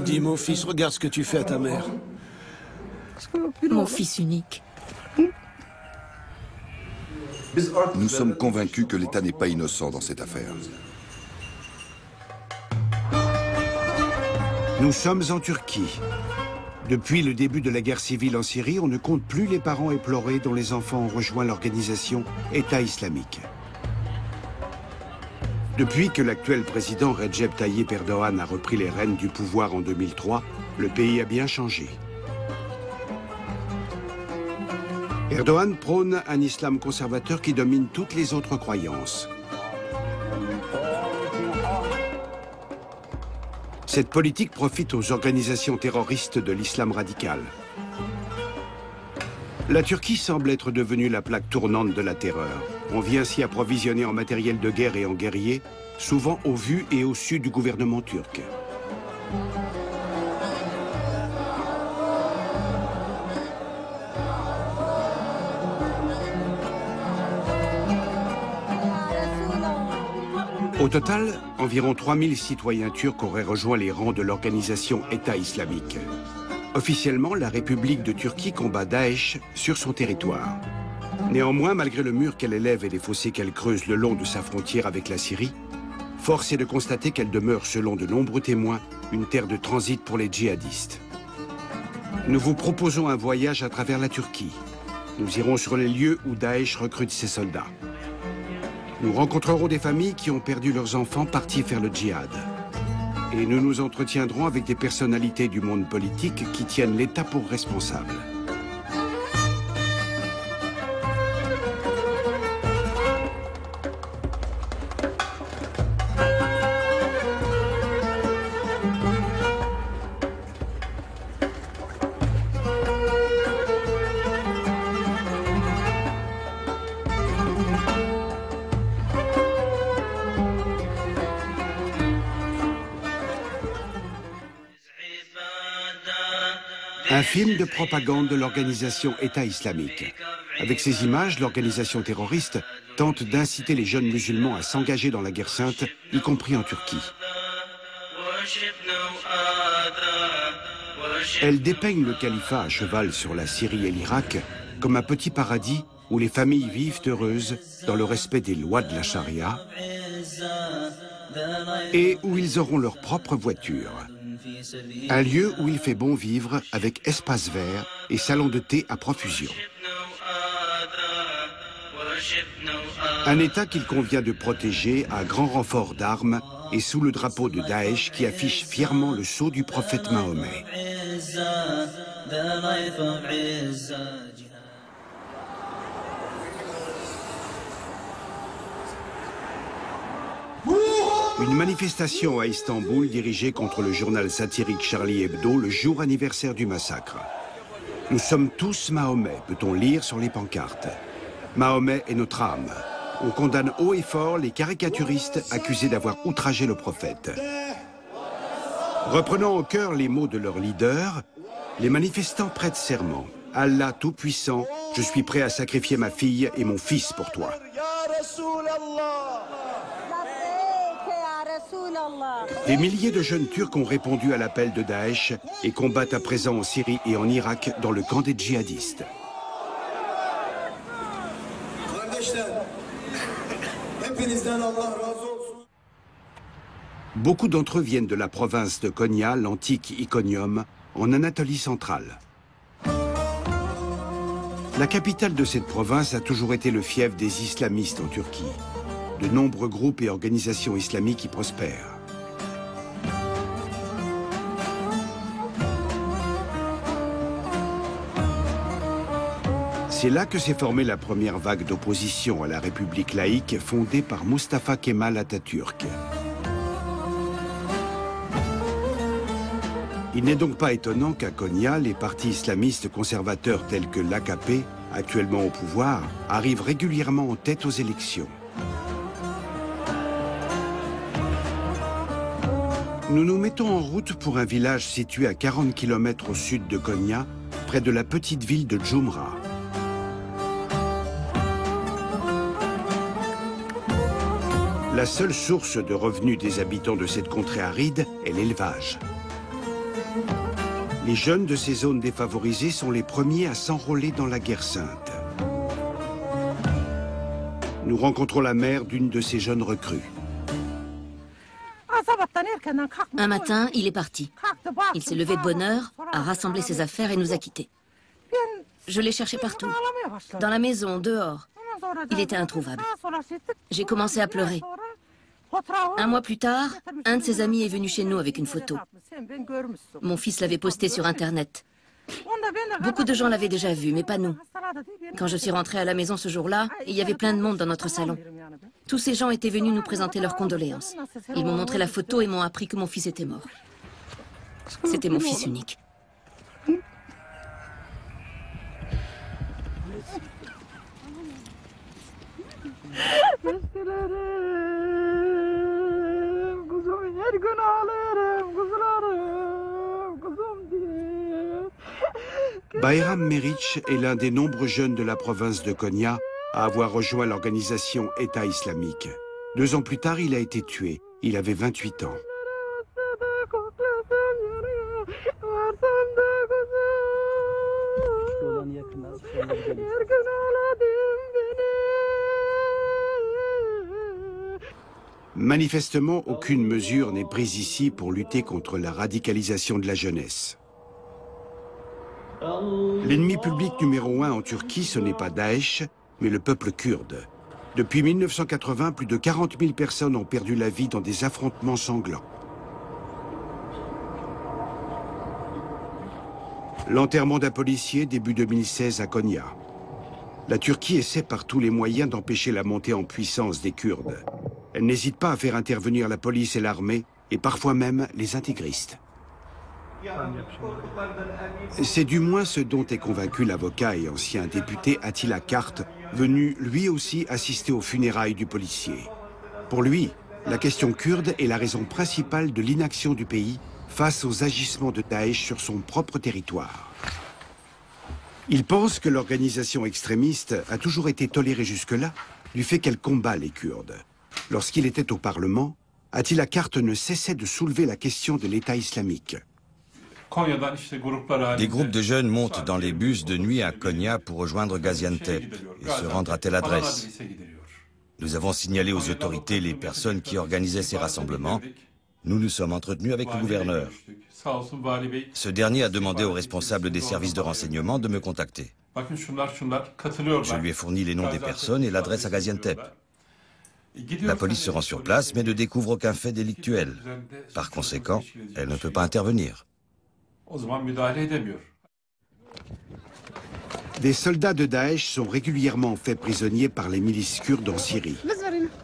Dis, mon fils, regarde ce que tu fais à ta mère. Mon fils unique. Nous sommes convaincus que l'État n'est pas innocent dans cette affaire. Nous sommes en Turquie. Depuis le début de la guerre civile en Syrie, on ne compte plus les parents éplorés dont les enfants ont rejoint l'organisation État islamique. Depuis que l'actuel président Recep Tayyip Erdogan a repris les rênes du pouvoir en 2003, le pays a bien changé. Erdogan prône un islam conservateur qui domine toutes les autres croyances. Cette politique profite aux organisations terroristes de l'islam radical. La Turquie semble être devenue la plaque tournante de la terreur. On vient s'y approvisionner en matériel de guerre et en guerriers, souvent au vu et au su du gouvernement turc. Au total, environ 3000 citoyens turcs auraient rejoint les rangs de l'organisation État islamique. Officiellement, la République de Turquie combat Daesh sur son territoire. Néanmoins, malgré le mur qu'elle élève et les fossés qu'elle creuse le long de sa frontière avec la Syrie, force est de constater qu'elle demeure, selon de nombreux témoins, une terre de transit pour les djihadistes. Nous vous proposons un voyage à travers la Turquie. Nous irons sur les lieux où Daesh recrute ses soldats. Nous rencontrerons des familles qui ont perdu leurs enfants partis faire le djihad. Et nous nous entretiendrons avec des personnalités du monde politique qui tiennent l'État pour responsable. Un film de propagande de l'organisation État islamique. Avec ces images, l'organisation terroriste tente d'inciter les jeunes musulmans à s'engager dans la guerre sainte, y compris en Turquie. Elle dépeigne le califat à cheval sur la Syrie et l'Irak comme un petit paradis où les familles vivent heureuses dans le respect des lois de la charia et où ils auront leur propre voiture. Un lieu où il fait bon vivre avec espace vert et salon de thé à profusion. Un État qu'il convient de protéger à grand renfort d'armes et sous le drapeau de Daesh qui affiche fièrement le sceau du prophète Mahomet. Une manifestation à Istanbul dirigée contre le journal satirique Charlie Hebdo le jour anniversaire du massacre. Nous sommes tous Mahomet, peut-on lire sur les pancartes. Mahomet est notre âme. On condamne haut et fort les caricaturistes accusés d'avoir outragé le prophète. Reprenant en cœur les mots de leur leader, les manifestants prêtent serment. Allah Tout-Puissant, je suis prêt à sacrifier ma fille et mon fils pour toi. Des milliers de jeunes Turcs ont répondu à l'appel de Daesh et combattent à présent en Syrie et en Irak dans le camp des djihadistes. Beaucoup d'entre eux viennent de la province de Konya, l'antique Iconium, en Anatolie centrale. La capitale de cette province a toujours été le fief des islamistes en Turquie. De nombreux groupes et organisations islamiques y prospèrent. C'est là que s'est formée la première vague d'opposition à la République laïque fondée par Mustafa Kemal Atatürk. Il n'est donc pas étonnant qu'à Konya, les partis islamistes conservateurs tels que l'AKP, actuellement au pouvoir, arrivent régulièrement en tête aux élections. Nous nous mettons en route pour un village situé à 40 km au sud de Konya, près de la petite ville de Djoumra. La seule source de revenus des habitants de cette contrée aride est l'élevage. Les jeunes de ces zones défavorisées sont les premiers à s'enrôler dans la guerre sainte. Nous rencontrons la mère d'une de ces jeunes recrues. Un matin, il est parti. Il s'est levé de bonne heure, a rassemblé ses affaires et nous a quittés. Je l'ai cherché partout. Dans la maison, dehors. Il était introuvable. J'ai commencé à pleurer. Un mois plus tard, un de ses amis est venu chez nous avec une photo. Mon fils l'avait posté sur Internet. Beaucoup de gens l'avaient déjà vu, mais pas nous. Quand je suis rentrée à la maison ce jour-là, il y avait plein de monde dans notre salon. Tous ces gens étaient venus nous présenter leurs condoléances. Ils m'ont montré la photo et m'ont appris que mon fils était mort. C'était mon fils unique. Bayram Meric est l'un des nombreux jeunes de la province de Konya à avoir rejoint l'organisation État islamique. 2 ans plus tard, il a été tué. Il avait 28 ans. Manifestement, aucune mesure n'est prise ici pour lutter contre la radicalisation de la jeunesse. L'ennemi public numéro 1 en Turquie, ce n'est pas Daesh, mais le peuple kurde. Depuis 1980, plus de 40 000 personnes ont perdu la vie dans des affrontements sanglants. L'enterrement d'un policier début 2016 à Konya. La Turquie essaie par tous les moyens d'empêcher la montée en puissance des Kurdes. Elle n'hésite pas à faire intervenir la police et l'armée, et parfois même les intégristes. C'est du moins ce dont est convaincu l'avocat et ancien député Attila Kart, venu lui aussi assister aux funérailles du policier. Pour lui, la question kurde est la raison principale de l'inaction du pays face aux agissements de Daesh sur son propre territoire. Il pense que l'organisation extrémiste a toujours été tolérée jusque-là du fait qu'elle combat les Kurdes. Lorsqu'il était au Parlement, Attila Kart ne cessait de soulever la question de l'État islamique. Des groupes de jeunes montent dans les bus de nuit à Konya pour rejoindre Gaziantep et se rendre à telle adresse. Nous avons signalé aux autorités les personnes qui organisaient ces rassemblements. Nous nous sommes entretenus avec le gouverneur. Ce dernier a demandé aux responsables des services de renseignement de me contacter. Je lui ai fourni les noms des personnes et l'adresse à Gaziantep. La police se rend sur place mais ne découvre aucun fait délictuel. Par conséquent, elle ne peut pas intervenir. Des soldats de Daesh sont régulièrement faits prisonniers par les milices kurdes en Syrie.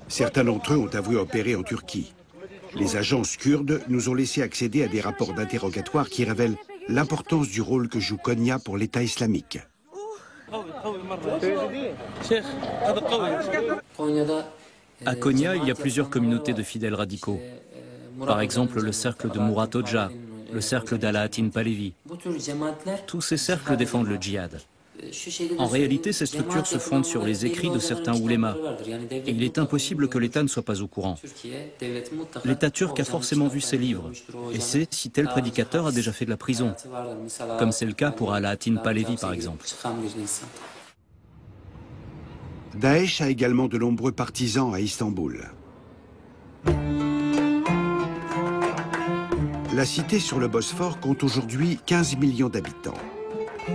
Certains d'entre eux ont avoué opérer en Turquie. Les agences kurdes nous ont laissé accéder à des rapports d'interrogatoire qui révèlent l'importance du rôle que joue Konya pour l'État islamique. À Konya, il y a plusieurs communautés de fidèles radicaux. Par exemple, le cercle de Murat Hoxha, le cercle d'Alaaddin Pahlevi. Tous ces cercles défendent le djihad. En réalité, ces structures se fondent sur les écrits de certains oulémas. Et il est impossible que l'État ne soit pas au courant. L'État turc a forcément vu ces livres et sait si tel prédicateur a déjà fait de la prison, comme c'est le cas pour Alaaddin Pahlevi par exemple. Daesh a également de nombreux partisans à Istanbul. La cité sur le Bosphore compte aujourd'hui 15 millions d'habitants.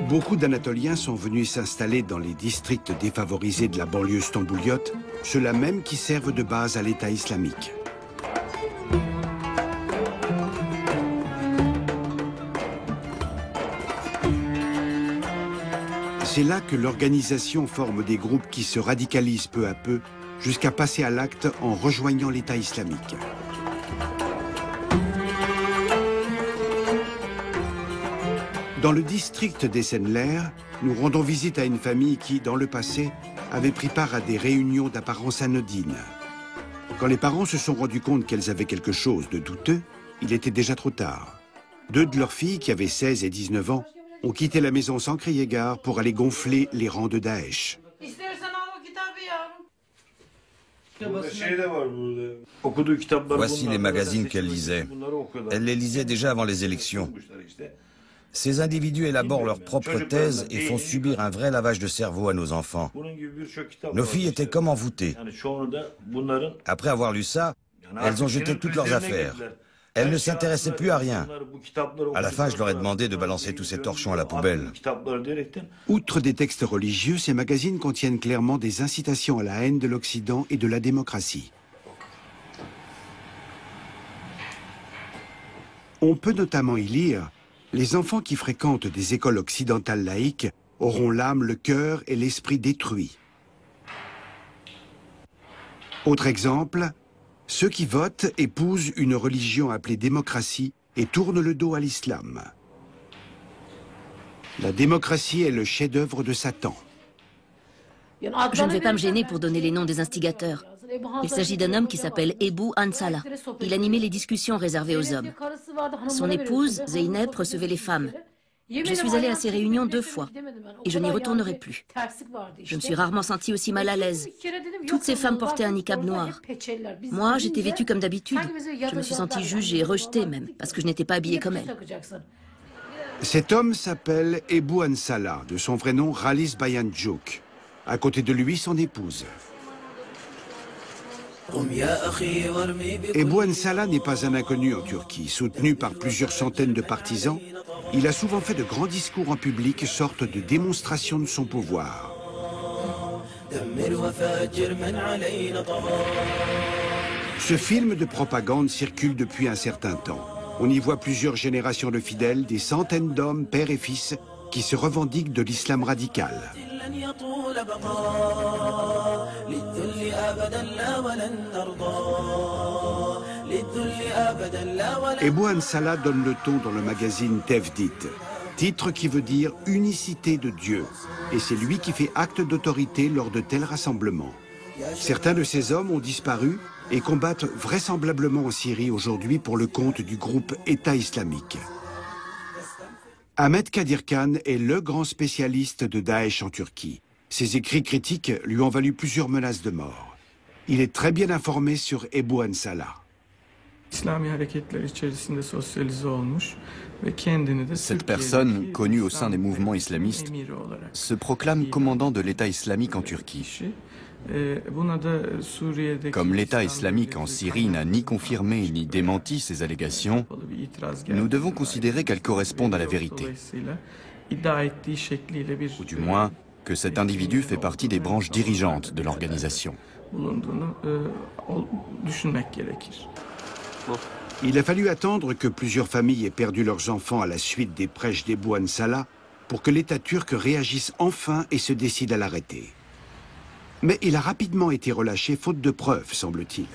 Beaucoup d'Anatoliens sont venus s'installer dans les districts défavorisés de la banlieue stambouliote, ceux-là même qui servent de base à l'État islamique. C'est là que l'organisation forme des groupes qui se radicalisent peu à peu jusqu'à passer à l'acte en rejoignant l'État islamique. Dans le district d'Esenler, nous rendons visite à une famille qui, dans le passé, avait pris part à des réunions d'apparence anodine. Quand les parents se sont rendus compte qu'elles avaient quelque chose de douteux, il était déjà trop tard. 2 de leurs filles, qui avaient 16 et 19 ans, ont quitté la maison sans crier gare pour aller gonfler les rangs de Daesh. Voici les magazines qu'elle lisait. Elle les lisait déjà avant les élections. Ces individus élaborent leurs propres thèses et font subir un vrai lavage de cerveau à nos enfants. Nos filles étaient comme envoûtées. Après avoir lu ça, elles ont jeté toutes leurs affaires. Elles ne s'intéressaient plus à rien. À la fin, je leur ai demandé de balancer tous ces torchons à la poubelle. Outre des textes religieux, ces magazines contiennent clairement des incitations à la haine de l'Occident et de la démocratie. On peut notamment y lire « Les enfants qui fréquentent des écoles occidentales laïques auront l'âme, le cœur et l'esprit détruits. » Autre exemple, « Ceux qui votent épousent une religion appelée démocratie et tournent le dos à l'islam. La démocratie est le chef-d'œuvre de Satan. » Je ne vais pas me gêner pour donner les noms des instigateurs. Il s'agit d'un homme qui s'appelle Ebou Ansala. Il animait les discussions réservées aux hommes. Son épouse, Zeynep, recevait les femmes. Je suis allée à ces réunions 2 fois et je n'y retournerai plus. Je me suis rarement sentie aussi mal à l'aise. Toutes ces femmes portaient un niqab noir. Moi, j'étais vêtue comme d'habitude. Je me suis sentie jugée, rejetée même, parce que je n'étais pas habillée comme elle. Cet homme s'appelle Ebou Ansala, de son vrai nom Ralis Bayanjouk. À côté de lui, son épouse. Ebou Ansala n'est pas un inconnu en Turquie. Soutenu par plusieurs centaines de partisans, il a souvent fait de grands discours en public, sorte de démonstration de son pouvoir. Ce film de propagande circule depuis un certain temps. On y voit plusieurs générations de fidèles, des centaines d'hommes, pères et fils, qui se revendiquent de l'islam radical. Ebou Ansala donne le ton dans le magazine Tevdit, titre qui veut dire « unicité de Dieu », et c'est lui qui fait acte d'autorité lors de tels rassemblements. Certains de ces hommes ont disparu et combattent vraisemblablement en Syrie aujourd'hui pour le compte du groupe État islamique. Ahmed Kadir Khan est le grand spécialiste de Daesh en Turquie. Ses écrits critiques lui ont valu plusieurs menaces de mort. Il est très bien informé sur Ebou Ansala. Cette personne, connue au sein des mouvements islamistes, se proclame commandant de l'État islamique en Turquie. Comme l'État islamique en Syrie n'a ni confirmé ni démenti ces allégations, nous devons considérer qu'elles correspondent à la vérité. Ou du moins, que cet individu fait partie des branches dirigeantes de l'organisation. Il a fallu attendre que plusieurs familles aient perdu leurs enfants à la suite des prêches d'Ebou Ansala pour que l'État turc réagisse enfin et se décide à l'arrêter. Mais il a rapidement été relâché faute de preuves, semble-t-il.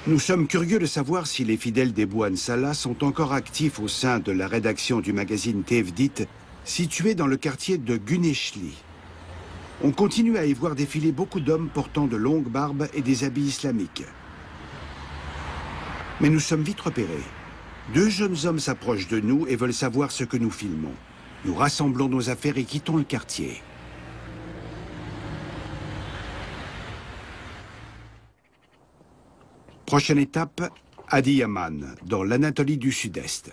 Nous sommes curieux de savoir si les fidèles d'Ebou Ansala sont encore actifs au sein de la rédaction du magazine Tevdit, situé dans le quartier de Güneşli. On continue à y voir défiler beaucoup d'hommes portant de longues barbes et des habits islamiques. Mais nous sommes vite repérés. 2 jeunes hommes s'approchent de nous et veulent savoir ce que nous filmons. Nous rassemblons nos affaires et quittons le quartier. Prochaine étape, Adıyaman, dans l'Anatolie du Sud-Est.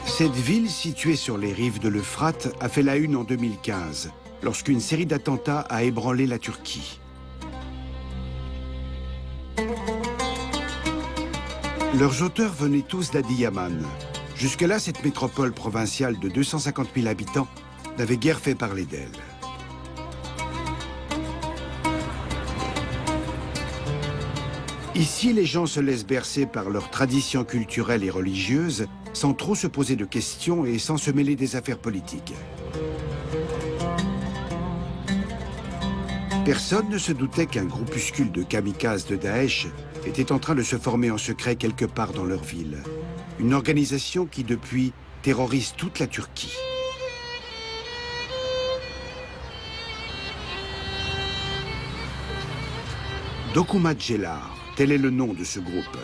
Cette ville, située sur les rives de l'Euphrate, a fait la une en 2015, lorsqu'une série d'attentats a ébranlé la Turquie. Leurs auteurs venaient tous d'Adıyaman. Jusque-là, cette métropole provinciale de 250 000 habitants n'avait guère fait parler d'elle. Ici, les gens se laissent bercer par leurs traditions culturelles et religieuses, sans trop se poser de questions et sans se mêler des affaires politiques. Personne ne se doutait qu'un groupuscule de kamikazes de Daesh était en train de se former en secret quelque part dans leur ville. Une organisation qui, depuis, terrorise toute la Turquie. Dokumatçılar, tel est le nom de ce groupe.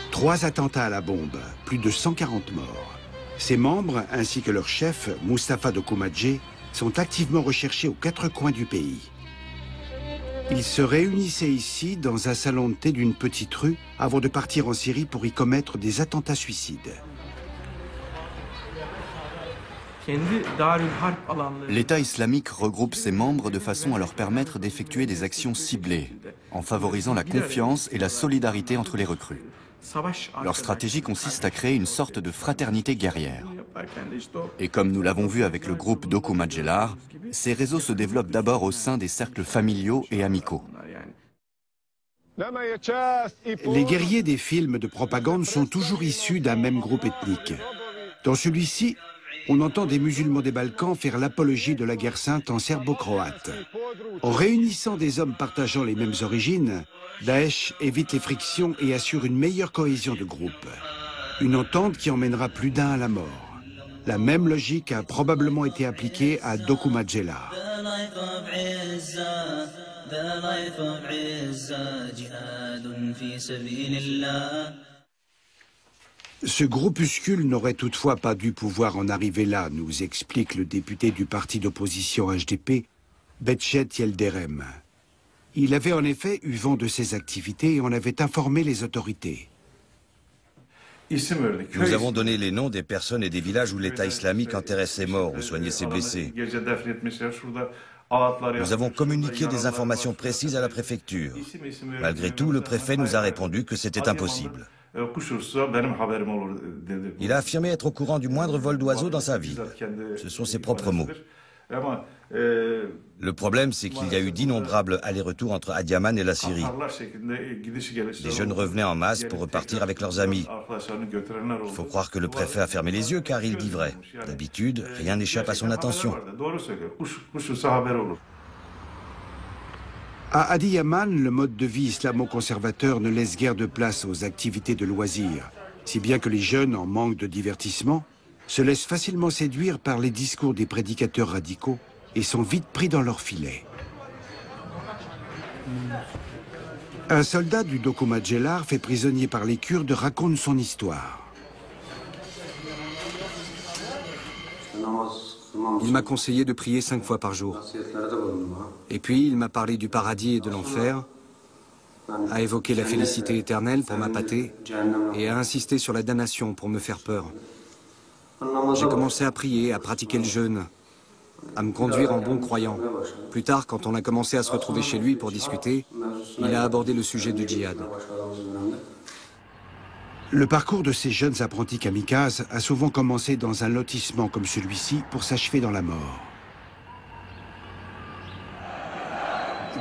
3 attentats à la bombe, plus de 140 morts. Ses membres, ainsi que leur chef, Mustafa Dokumatçı, sont activement recherchés aux 4 coins du pays. Ils se réunissaient ici, dans un salon de thé d'une petite rue, avant de partir en Syrie pour y commettre des attentats suicides. L'État islamique regroupe ses membres de façon à leur permettre d'effectuer des actions ciblées, en favorisant la confiance et la solidarité entre les recrues. Leur stratégie consiste à créer une sorte de fraternité guerrière. Et comme nous l'avons vu avec le groupe Doku Majelar, ces réseaux se développent d'abord au sein des cercles familiaux et amicaux. Les guerriers des films de propagande sont toujours issus d'un même groupe ethnique. Dans celui-ci, on entend des musulmans des Balkans faire l'apologie de la guerre sainte en serbo-croate. En réunissant des hommes partageant les mêmes origines, Daesh évite les frictions et assure une meilleure cohésion de groupe. Une entente qui emmènera plus d'un à la mort. La même logique a probablement été appliquée à Doku Majelar. Ce groupuscule n'aurait toutefois pas dû pouvoir en arriver là, nous explique le député du parti d'opposition HDP, Behçet Yildirim. Il avait en effet eu vent de ses activités et en avait informé les autorités. Nous avons donné les noms des personnes et des villages où l'État islamique enterrait ses morts ou soignait ses blessés. Nous avons communiqué des informations précises à la préfecture. Malgré tout, le préfet nous a répondu que c'était impossible. Il a affirmé être au courant du moindre vol d'oiseaux dans sa ville. Ce sont ses propres mots. Le problème, c'est qu'il y a eu d'innombrables allers-retours entre Adiyaman et la Syrie. Les jeunes revenaient en masse pour repartir avec leurs amis. Il faut croire que le préfet a fermé les yeux car il dit vrai. D'habitude, rien n'échappe à son attention. À Adiyaman, le mode de vie islamo-conservateur ne laisse guère de place aux activités de loisirs, si bien que les jeunes, en manque de divertissement, se laissent facilement séduire par les discours des prédicateurs radicaux et sont vite pris dans leur filet. Un soldat du Doku Majelar, fait prisonnier par les Kurdes, raconte son histoire. Il m'a conseillé de prier 5 fois par jour. Et puis, il m'a parlé du paradis et de l'enfer, a évoqué la félicité éternelle pour m'appâter et a insisté sur la damnation pour me faire peur. J'ai commencé à prier, à pratiquer le jeûne, à me conduire en bon croyant. Plus tard, quand on a commencé à se retrouver chez lui pour discuter, il a abordé le sujet du djihad. Le parcours de ces jeunes apprentis kamikazes a souvent commencé dans un lotissement comme celui-ci pour s'achever dans la mort.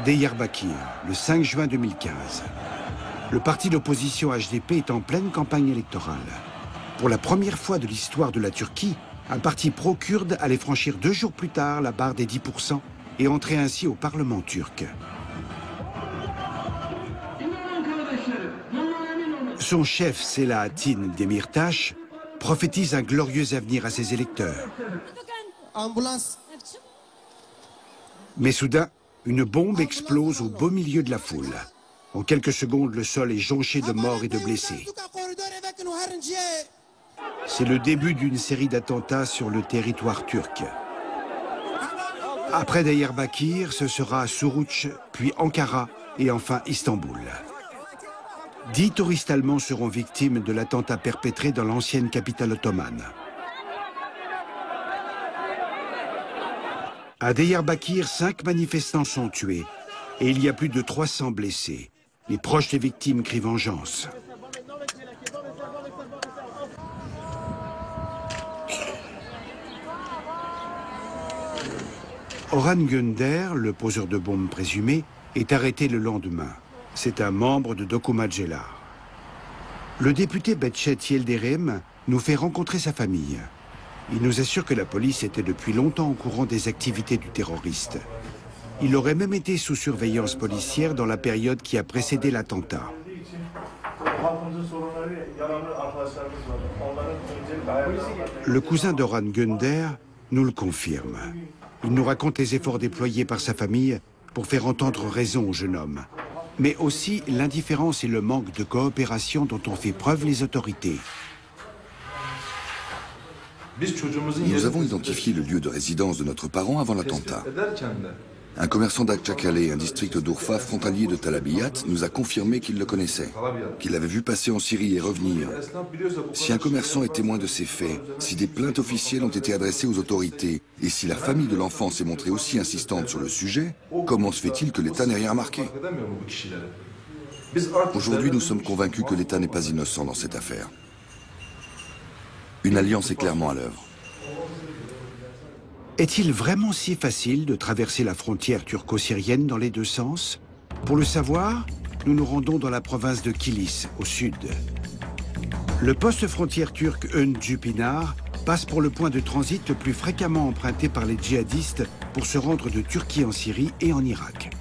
Diyarbakir, le 5 juin 2015. Le parti d'opposition HDP est en pleine campagne électorale. Pour la première fois de l'histoire de la Turquie, un parti pro-kurde allait franchir 2 jours plus tard la barre des 10% et entrer ainsi au Parlement turc. Son chef, Selahattin Demirtas, prophétise un glorieux avenir à ses électeurs. Mais soudain, une bombe explose au beau milieu de la foule. En quelques secondes, le sol est jonché de morts et de blessés. C'est le début d'une série d'attentats sur le territoire turc. Après Diyarbakir, ce sera Suruç, puis Ankara et enfin Istanbul. 10 touristes allemands seront victimes de l'attentat perpétré dans l'ancienne capitale ottomane. À Diyarbakir, 5 manifestants sont tués et il y a plus de 300 blessés. Les proches des victimes crient vengeance. Orhan Gönder, le poseur de bombes présumé, est arrêté le lendemain. C'est un membre de Doku Majelar. Le député Behçet Yildirim nous fait rencontrer sa famille. Il nous assure que la police était depuis longtemps au courant des activités du terroriste. Il aurait même été sous surveillance policière dans la période qui a précédé l'attentat. Le cousin d'Orhan Gönder nous le confirme. Il nous raconte les efforts déployés par sa famille pour faire entendre raison au jeune homme, mais aussi l'indifférence et le manque de coopération dont ont fait preuve les autorités. Nous avons identifié le lieu de résidence de notre parent avant l'attentat. Un commerçant d'Akçakale, un district d'Urfa frontalier de Talabiyat, nous a confirmé qu'il le connaissait, qu'il l'avait vu passer en Syrie et revenir. Si un commerçant est témoin de ces faits, si des plaintes officielles ont été adressées aux autorités, et si la famille de l'enfant s'est montrée aussi insistante sur le sujet, comment se fait-il que l'État n'ait rien remarqué? Aujourd'hui, nous sommes convaincus que l'État n'est pas innocent dans cette affaire. Une alliance est clairement à l'œuvre. Est-il vraiment si facile de traverser la frontière turco-syrienne dans les deux sens? Pour le savoir, nous nous rendons dans la province de Kilis, au sud. Le poste frontière turc Öncüpinar passe pour le point de transit le plus fréquemment emprunté par les djihadistes pour se rendre de Turquie en Syrie et en Irak.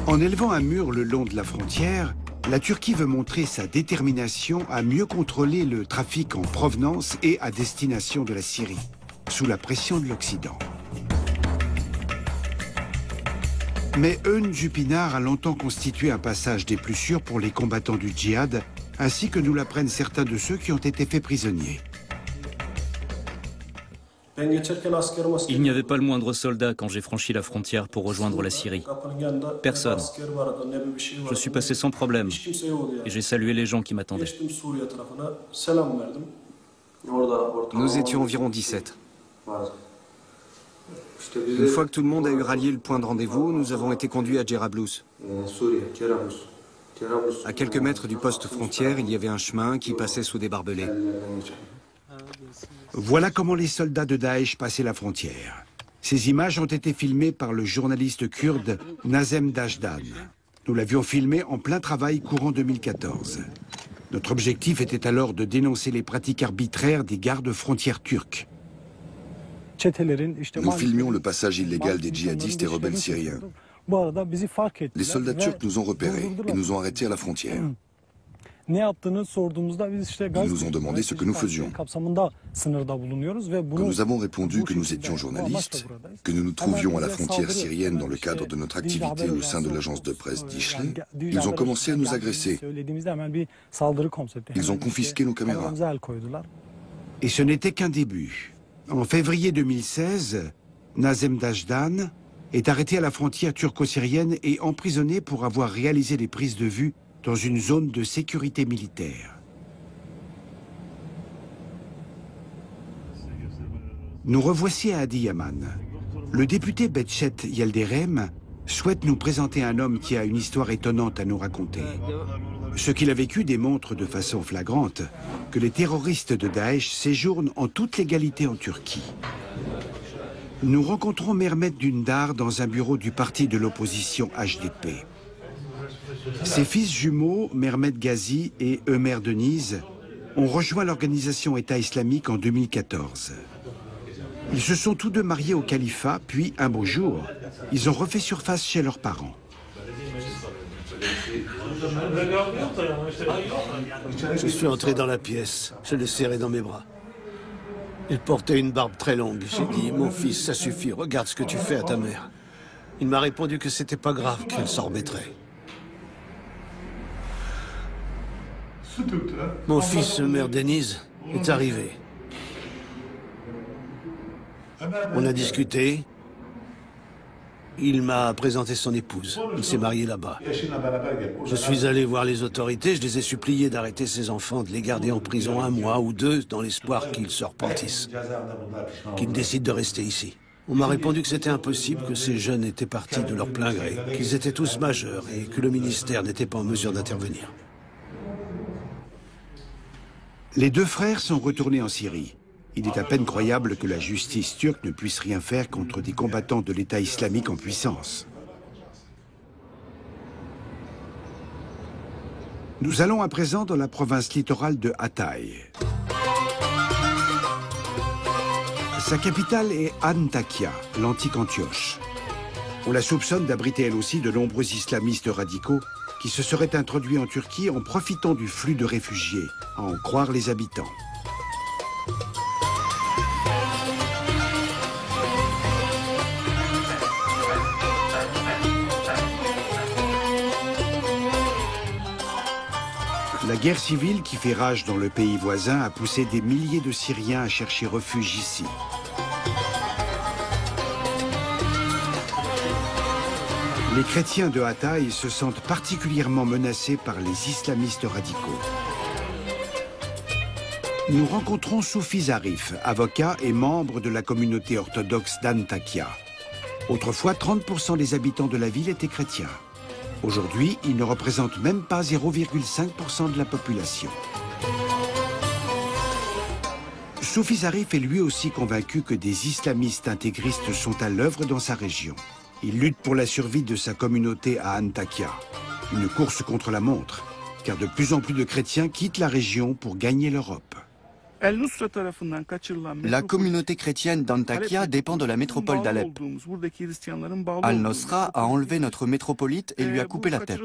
En élevant un mur le long de la frontière, la Turquie veut montrer sa détermination à mieux contrôler le trafic en provenance et à destination de la Syrie, sous la pression de l'Occident. Mais Öncüpinar a longtemps constitué un passage des plus sûrs pour les combattants du djihad, ainsi que nous l'apprennent certains de ceux qui ont été faits prisonniers. Il n'y avait pas le moindre soldat quand j'ai franchi la frontière pour rejoindre la Syrie. Personne. Je suis passé sans problème et j'ai salué les gens qui m'attendaient. Nous étions environ 17. Une fois que tout le monde a eu rallié le point de rendez-vous, nous avons été conduits à Cerablus. À quelques mètres du poste frontière, il y avait un chemin qui passait sous des barbelés. Voilà comment les soldats de Daesh passaient la frontière. Ces images ont été filmées par le journaliste kurde Nazem Dajdan. Nous l'avions filmé en plein travail courant 2014. Notre objectif était alors de dénoncer les pratiques arbitraires des gardes frontières turcs. Nous filmions le passage illégal des djihadistes et rebelles syriens. Les soldats turcs nous ont repérés et nous ont arrêtés à la frontière. Ils nous ont demandé ce que nous faisions. Quand nous avons répondu que nous étions journalistes, que nous nous trouvions à la frontière syrienne dans le cadre de notre activité au sein de l'agence de presse d'Ishle, ils ont commencé à nous agresser. Ils ont confisqué nos caméras. Et ce n'était qu'un début. En février 2016, Nazem Dajdan est arrêté à la frontière turco-syrienne et emprisonné pour avoir réalisé des prises de vue dans une zone de sécurité militaire. Nous revoici à Adıyaman. Le député Behçet Yildirim souhaite nous présenter un homme qui a une histoire étonnante à nous raconter. Ce qu'il a vécu démontre de façon flagrante que les terroristes de Daesh séjournent en toute légalité en Turquie. Nous rencontrons Mehmet Dündar dans un bureau du parti de l'opposition HDP. Ses fils jumeaux, Mehmet Gazi et Ömer Deniz, ont rejoint l'organisation État islamique en 2014. Ils se sont tous deux mariés au califat, puis un beau jour, ils ont refait surface chez leurs parents. Je suis entré dans la pièce, je l'ai serré dans mes bras. Il portait une barbe très longue. J'ai dit, mon fils, ça suffit, regarde ce que tu fais à ta mère. Il m'a répondu que c'était pas grave, qu'elle s'en remettrait. Mon fils, Ömer Deniz, est arrivé. On a discuté. Il m'a présenté son épouse. Il s'est marié là-bas. Je suis allé voir les autorités. Je les ai suppliés d'arrêter ses enfants, de les garder en prison 1 mois ou 2, dans l'espoir qu'ils se repentissent, qu'ils décident de rester ici. On m'a répondu que c'était impossible, que ces jeunes étaient partis de leur plein gré, qu'ils étaient tous majeurs et que le ministère n'était pas en mesure d'intervenir. Les deux frères sont retournés en Syrie. Il est à peine croyable que la justice turque ne puisse rien faire contre des combattants de l'État islamique en puissance. Nous allons à présent dans la province littorale de Hatay. Sa capitale est Antakya, l'antique Antioche. On la soupçonne d'abriter elle aussi de nombreux islamistes radicaux qui se seraient introduits en Turquie en profitant du flux de réfugiés, à en croire les habitants. La guerre civile qui fait rage dans le pays voisin a poussé des milliers de Syriens à chercher refuge ici. Les chrétiens de Hatay se sentent particulièrement menacés par les islamistes radicaux. Nous rencontrons Soufi Zarif, avocat et membre de la communauté orthodoxe d'Antakya. Autrefois, 30% des habitants de la ville étaient chrétiens. Aujourd'hui, ils ne représentent même pas 0,5% de la population. Soufi Zarif est lui aussi convaincu que des islamistes intégristes sont à l'œuvre dans sa région. Il lutte pour la survie de sa communauté à Antakya. Une course contre la montre, car de plus en plus de chrétiens quittent la région pour gagner l'Europe. La communauté chrétienne d'Antakya dépend de la métropole d'Alep. Al-Nosra a enlevé notre métropolite et lui a coupé la tête.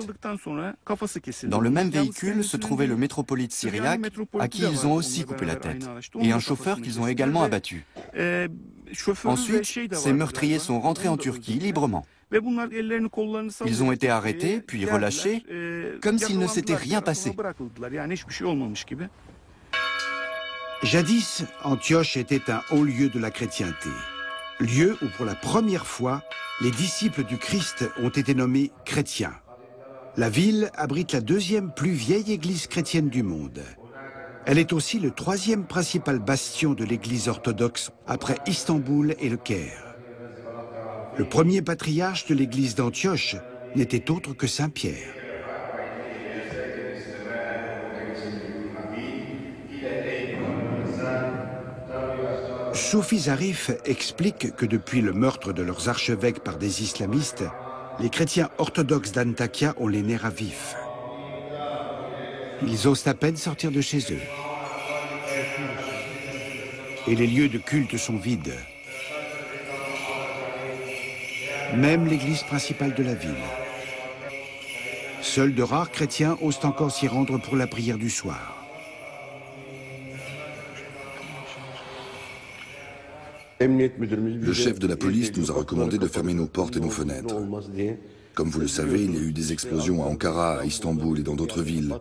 Dans le même véhicule se trouvait le métropolite syriaque, à qui ils ont aussi coupé la tête, et un chauffeur qu'ils ont également abattu. Ensuite, ces meurtriers sont rentrés en Turquie librement. Ils ont été arrêtés, puis relâchés, comme s'il ne s'était rien passé. Jadis, Antioche était un haut lieu de la chrétienté. Lieu où, pour la première fois, les disciples du Christ ont été nommés chrétiens. La ville abrite la deuxième plus vieille église chrétienne du monde. Elle est aussi le troisième principal bastion de l'église orthodoxe après Istanbul et le Caire. Le premier patriarche de l'église d'Antioche n'était autre que Saint Pierre. Soufi Zarif explique que depuis le meurtre de leurs archevêques par des islamistes, les chrétiens orthodoxes d'Antakya ont les nerfs à vif. Ils osent à peine sortir de chez eux. Et les lieux de culte sont vides. Même l'église principale de la ville. Seuls de rares chrétiens osent encore s'y rendre pour la prière du soir. Le chef de la police nous a recommandé de fermer nos portes et nos fenêtres. Comme vous le savez, il y a eu des explosions à Ankara, à Istanbul et dans d'autres villes.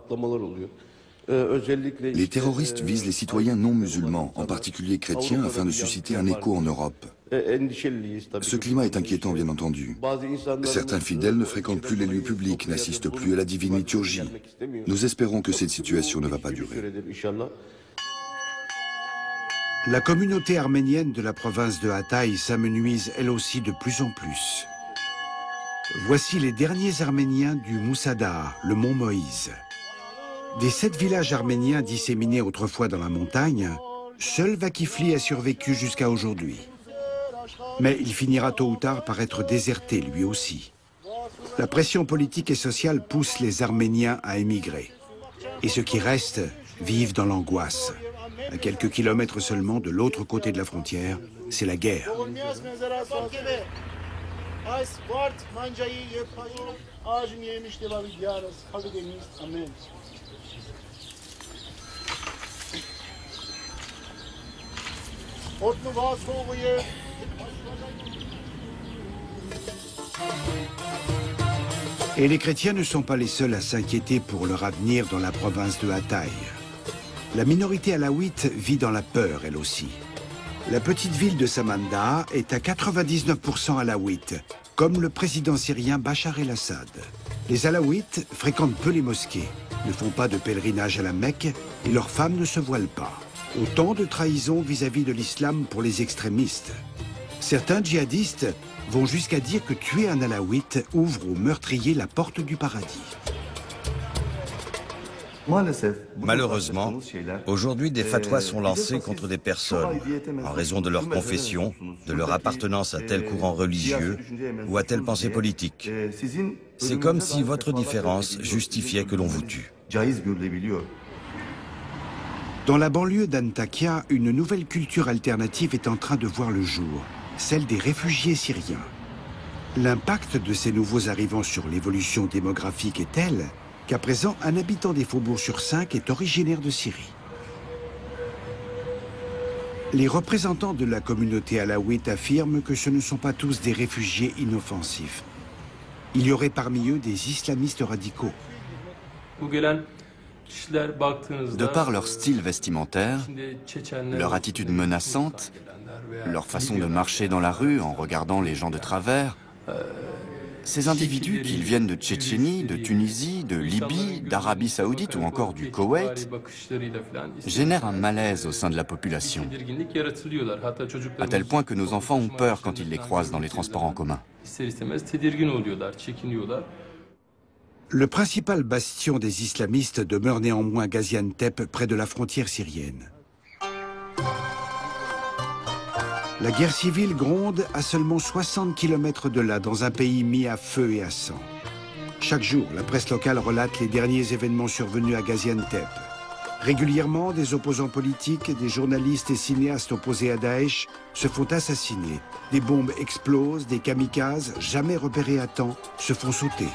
Les terroristes visent les citoyens non musulmans, en particulier chrétiens, afin de susciter un écho en Europe. Ce climat est inquiétant, bien entendu. Certains fidèles ne fréquentent plus les lieux publics, n'assistent plus à la divine liturgie. Nous espérons que cette situation ne va pas durer. La communauté arménienne de la province de Hatay s'amenuise elle aussi de plus en plus. Voici les derniers Arméniens du Moussada, le mont Moïse. Des 7 villages arméniens disséminés autrefois dans la montagne, seul Vakifli a survécu jusqu'à aujourd'hui. Mais il finira tôt ou tard par être déserté lui aussi. La pression politique et sociale pousse les Arméniens à émigrer. Et ceux qui restent vivent dans l'angoisse. À quelques kilomètres seulement de l'autre côté de la frontière, c'est la guerre. Et les chrétiens ne sont pas les seuls à s'inquiéter pour leur avenir dans la province de Hatay. La minorité alaouite vit dans la peur, elle aussi. La petite ville de Samandağ est à 99% alaouite, comme le président syrien Bachar el-Assad. Les alaouites fréquentent peu les mosquées, ne font pas de pèlerinage à la Mecque et leurs femmes ne se voilent pas. Autant de trahison vis-à-vis de l'islam pour les extrémistes. Certains djihadistes vont jusqu'à dire que tuer un alaouite ouvre aux meurtriers la porte du paradis. Malheureusement, aujourd'hui des fatwas sont lancés contre des personnes en raison de leur confession, de leur appartenance à tel courant religieux ou à telle pensée politique. C'est comme si votre différence justifiait que l'on vous tue. Dans la banlieue d'Antakya, une nouvelle culture alternative est en train de voir le jour, celle des réfugiés syriens. L'impact de ces nouveaux arrivants sur l'évolution démographique est tel qu'à présent, un habitant des faubourgs sur 5 est originaire de Syrie. Les représentants de la communauté alaouite affirment que ce ne sont pas tous des réfugiés inoffensifs. Il y aurait parmi eux des islamistes radicaux. De par leur style vestimentaire, leur attitude menaçante, leur façon de marcher dans la rue en regardant les gens de travers, Ces individus, qu'ils viennent de Tchétchénie, de Tunisie, de Libye, d'Arabie Saoudite ou encore du Koweït, génèrent un malaise au sein de la population, à tel point que nos enfants ont peur quand ils les croisent dans les transports en commun. Le principal bastion des islamistes demeure néanmoins Gaziantep, près de la frontière syrienne. La guerre civile gronde à seulement 60 km de là, dans un pays mis à feu et à sang. Chaque jour, la presse locale relate les derniers événements survenus à Gaziantep. Régulièrement, des opposants politiques, des journalistes et cinéastes opposés à Daesh se font assassiner. Des bombes explosent, des kamikazes, jamais repérés à temps, se font sauter.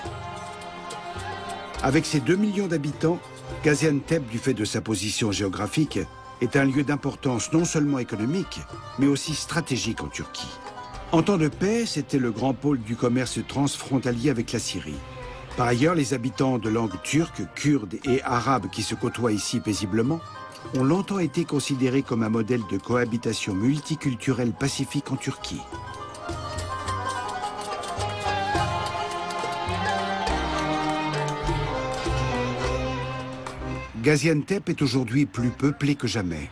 Avec ses 2 millions d'habitants, Gaziantep, du fait de sa position géographique, est un lieu d'importance non seulement économique, mais aussi stratégique en Turquie. En temps de paix, c'était le grand pôle du commerce transfrontalier avec la Syrie. Par ailleurs, les habitants de langue turque, kurde et arabe qui se côtoient ici paisiblement ont longtemps été considérés comme un modèle de cohabitation multiculturelle pacifique en Turquie. Gaziantep est aujourd'hui plus peuplé que jamais.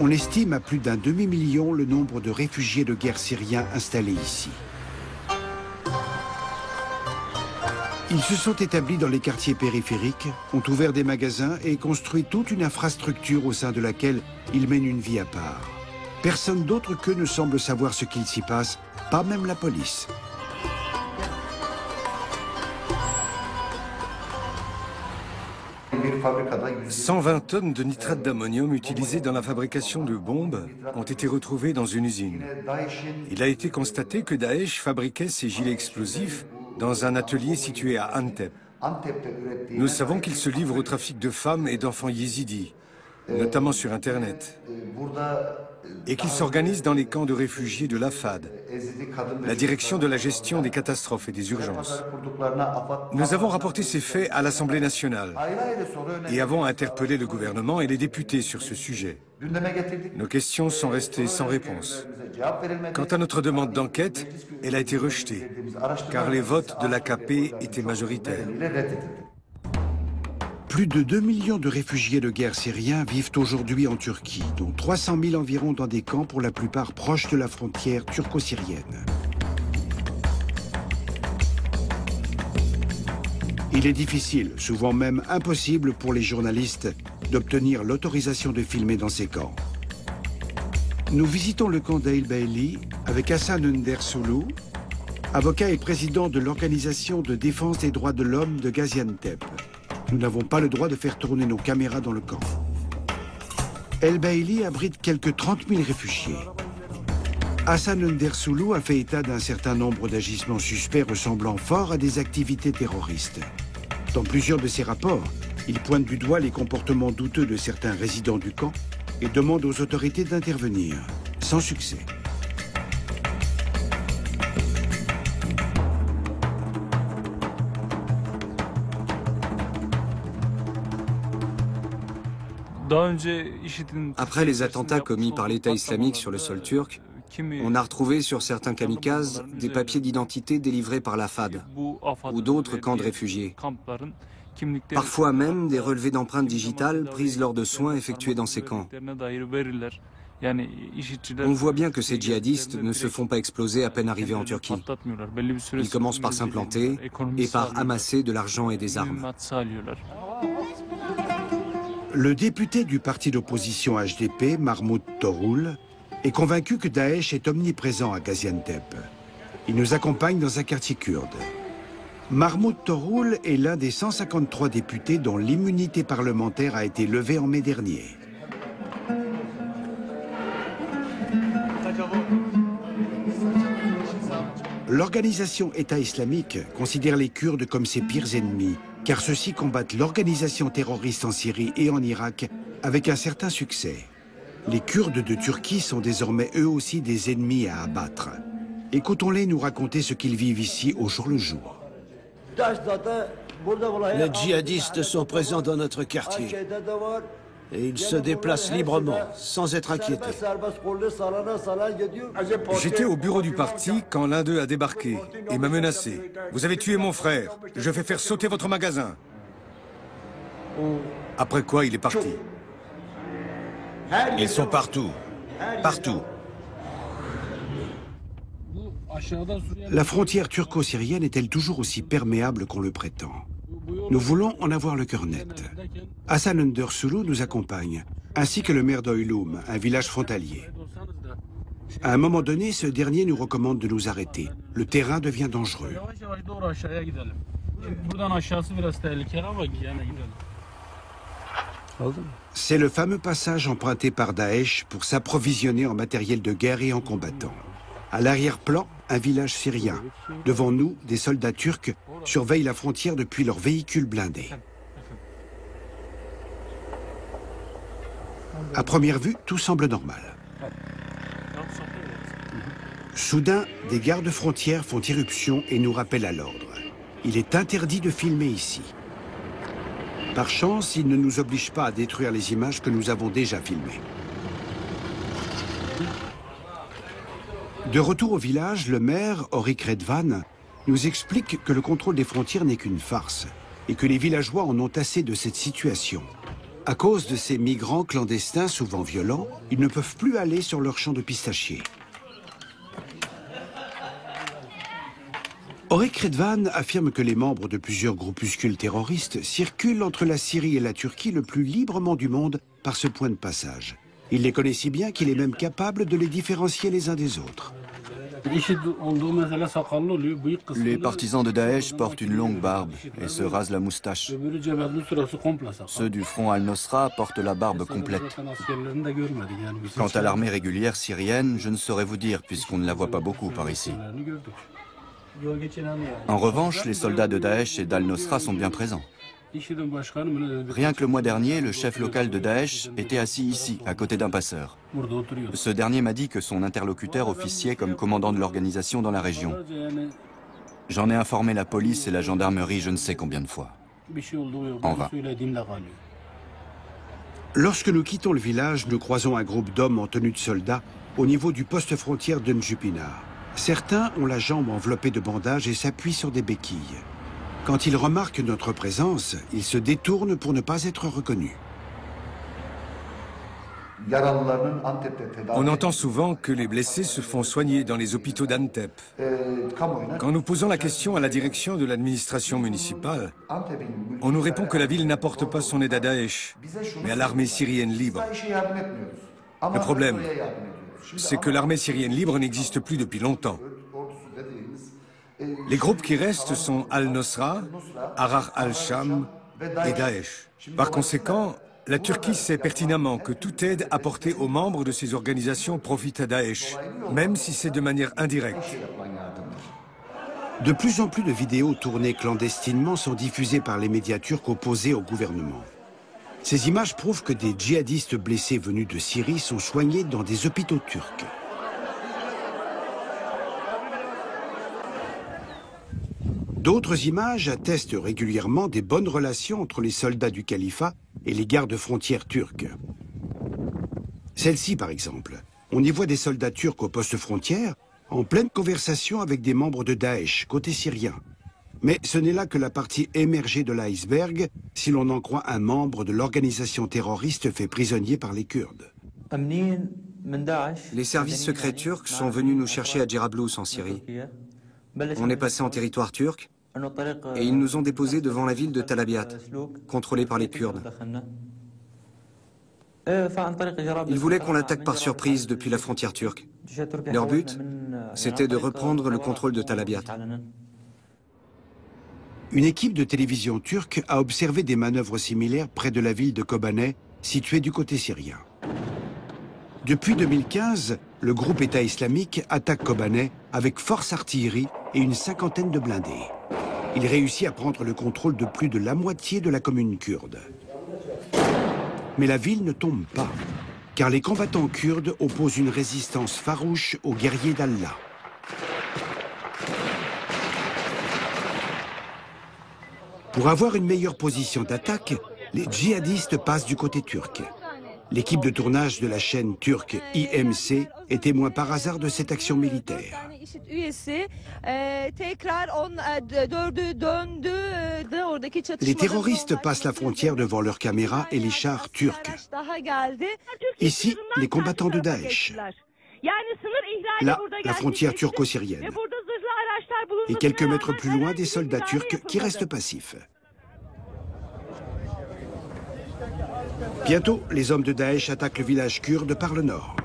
On estime à plus d'un demi-million le nombre de réfugiés de guerre syriens installés ici. Ils se sont établis dans les quartiers périphériques, ont ouvert des magasins et construit toute une infrastructure au sein de laquelle ils mènent une vie à part. Personne d'autre qu'eux ne semble savoir ce qu'il s'y passe, pas même la police. « 120 tonnes de nitrate d'ammonium utilisées dans la fabrication de bombes ont été retrouvées dans une usine. Il a été constaté que Daesh fabriquait ces gilets explosifs dans un atelier situé à Antep. Nous savons qu'il se livre au trafic de femmes et d'enfants yézidis, notamment sur Internet, et qu'il s'organise dans les camps de réfugiés de l'AFAD, la direction de la gestion des catastrophes et des urgences. Nous avons rapporté ces faits à l'Assemblée nationale et avons interpellé le gouvernement et les députés sur ce sujet. Nos questions sont restées sans réponse. Quant à notre demande d'enquête, elle a été rejetée, car les votes de l'AKP étaient majoritaires. Plus de 2 millions de réfugiés de guerre syriens vivent aujourd'hui en Turquie, dont 300 000 environ dans des camps pour la plupart proches de la frontière turco-syrienne. Il est difficile, souvent même impossible pour les journalistes, d'obtenir l'autorisation de filmer dans ces camps. Nous visitons le camp d'El Baili avec Hassan Undersoulou, avocat et président de l'Organisation de défense des droits de l'homme de Gaziantep. Nous n'avons pas le droit de faire tourner nos caméras dans le camp. El Baili abrite quelques 30 000 réfugiés. Hassan Undersoulou a fait état d'un certain nombre d'agissements suspects ressemblant fort à des activités terroristes. Dans plusieurs de ses rapports, il pointe du doigt les comportements douteux de certains résidents du camp et demande aux autorités d'intervenir, sans succès. Après les attentats commis par l'État islamique sur le sol turc, on a retrouvé sur certains kamikazes des papiers d'identité délivrés par l'AFAD ou d'autres camps de réfugiés. Parfois même des relevés d'empreintes digitales prises lors de soins effectués dans ces camps. On voit bien que ces djihadistes ne se font pas exploser à peine arrivés en Turquie. Ils commencent par s'implanter et par amasser de l'argent et des armes. Le député du parti d'opposition HDP, Mahmoud Torul, est convaincu que Daesh est omniprésent à Gaziantep. Il nous accompagne dans un quartier kurde. Mahmoud Torul est l'un des 153 députés dont l'immunité parlementaire a été levée en mai dernier. L'organisation État islamique considère les Kurdes comme ses pires ennemis, car ceux-ci combattent l'organisation terroriste en Syrie et en Irak avec un certain succès. Les Kurdes de Turquie sont désormais eux aussi des ennemis à abattre. Écoutons-les nous raconter ce qu'ils vivent ici au jour le jour. Les djihadistes sont présents dans notre quartier. Et il se déplace librement, sans être inquiété. J'étais au bureau du parti quand l'un d'eux a débarqué et m'a menacé. Vous avez tué mon frère, je vais faire sauter votre magasin. Après quoi, il est parti. Ils sont partout. Partout. La frontière turco-syrienne est-elle toujours aussi perméable qu'on le prétend? Nous voulons en avoir le cœur net. Hassan Undersulu nous accompagne, ainsi que le maire d'Oylum, un village frontalier. À un moment donné, ce dernier nous recommande de nous arrêter. Le terrain devient dangereux. C'est le fameux passage emprunté par Daesh pour s'approvisionner en matériel de guerre et en combattants. À l'arrière-plan, un village syrien. Devant nous, des soldats turcs surveillent la frontière depuis leurs véhicules blindés. À première vue, tout semble normal. Soudain, des gardes-frontières font irruption et nous rappellent à l'ordre. Il est interdit de filmer ici. Par chance, ils ne nous obligent pas à détruire les images que nous avons déjà filmées. De retour au village, le maire, Orik Redvan, nous explique que le contrôle des frontières n'est qu'une farce et que les villageois en ont assez de cette situation. À cause de ces migrants clandestins, souvent violents, ils ne peuvent plus aller sur leurs champs de pistachiers. Orik Redvan affirme que les membres de plusieurs groupuscules terroristes circulent entre la Syrie et la Turquie le plus librement du monde par ce point de passage. Il les connaît si bien qu'il est même capable de les différencier les uns des autres. Les partisans de Daesh portent une longue barbe et se rasent la moustache. Ceux du front Al-Nosra portent la barbe complète. Quant à l'armée régulière syrienne, je ne saurais vous dire puisqu'on ne la voit pas beaucoup par ici. En revanche, les soldats de Daesh et d'Al-Nosra sont bien présents. Rien que le mois dernier, le chef local de Daesh était assis ici, à côté d'un passeur. Ce dernier m'a dit que son interlocuteur officiait comme commandant de l'organisation dans la région. J'en ai informé la police et la gendarmerie je ne sais combien de fois. En vain. Lorsque nous quittons le village, nous croisons un groupe d'hommes en tenue de soldats au niveau du poste frontière de Njupinar. Certains ont la jambe enveloppée de bandages et s'appuient sur des béquilles. Quand ils remarquent notre présence, ils se détournent pour ne pas être reconnus. On entend souvent que les blessés se font soigner dans les hôpitaux d'Antep. Quand nous posons la question à la direction de l'administration municipale, on nous répond que la ville n'apporte pas son aide à Daesh, mais à l'armée syrienne libre. Le problème, c'est que l'armée syrienne libre n'existe plus depuis longtemps. Les groupes qui restent sont Al-Nosra, Ahrar al-Sham et Daesh. Par conséquent, la Turquie sait pertinemment que toute aide apportée aux membres de ces organisations profite à Daesh, même si c'est de manière indirecte. De plus en plus de vidéos tournées clandestinement sont diffusées par les médias turcs opposés au gouvernement. Ces images prouvent que des djihadistes blessés venus de Syrie sont soignés dans des hôpitaux turcs. D'autres images attestent régulièrement des bonnes relations entre les soldats du califat et les gardes-frontières turcs. Celle-ci, par exemple, on y voit des soldats turcs au poste frontière en pleine conversation avec des membres de Daesh, côté syrien. Mais ce n'est là que la partie émergée de l'iceberg, si l'on en croit un membre de l'organisation terroriste fait prisonnier par les Kurdes. Les services secrets turcs sont venus nous chercher à Jerablus en Syrie. On est passé en territoire turc et ils nous ont déposés devant la ville de Talabiat, contrôlée par les Kurdes. Ils voulaient qu'on l'attaque par surprise depuis la frontière turque. Leur but, c'était de reprendre le contrôle de Talabiat. Une équipe de télévision turque a observé des manœuvres similaires près de la ville de Kobané, située du côté syrien. Depuis 2015, le groupe État islamique attaque Kobané avec force artillerie et une cinquantaine de blindés. Il réussit à prendre le contrôle de plus de la moitié de la commune kurde. Mais la ville ne tombe pas, car les combattants kurdes opposent une résistance farouche aux guerriers d'Allah. Pour avoir une meilleure position d'attaque, les djihadistes passent du côté turc. L'équipe de tournage de la chaîne turque IMC est témoin par hasard de cette action militaire. Les terroristes passent la frontière devant leurs caméras et les chars turcs. Ici, les combattants de Daesh. Là, la frontière turco-syrienne. Et quelques mètres plus loin, des soldats turcs qui restent passifs. Bientôt, les hommes de Daesh attaquent le village kurde par le nord.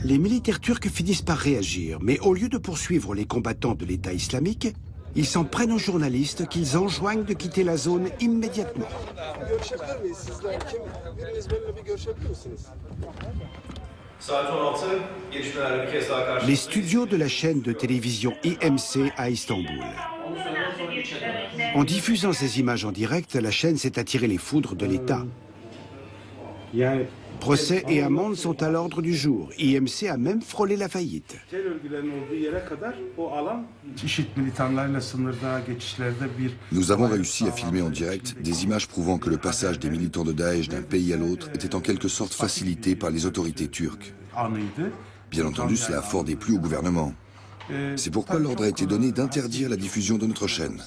Les militaires turcs finissent par réagir, mais au lieu de poursuivre les combattants de l'État islamique, ils s'en prennent aux journalistes qu'ils enjoignent de quitter la zone immédiatement. Les studios de la chaîne de télévision IMC à Istanbul. En diffusant ces images en direct, la chaîne s'est attirée les foudres de l'État. Procès et amendes sont à l'ordre du jour. IMC a même frôlé la faillite. Nous avons réussi à filmer en direct des images prouvant que le passage des militants de Daesh d'un pays à l'autre était en quelque sorte facilité par les autorités turques. Bien entendu, cela a fort déplu au gouvernement. C'est pourquoi l'ordre a été donné d'interdire la diffusion de notre chaîne.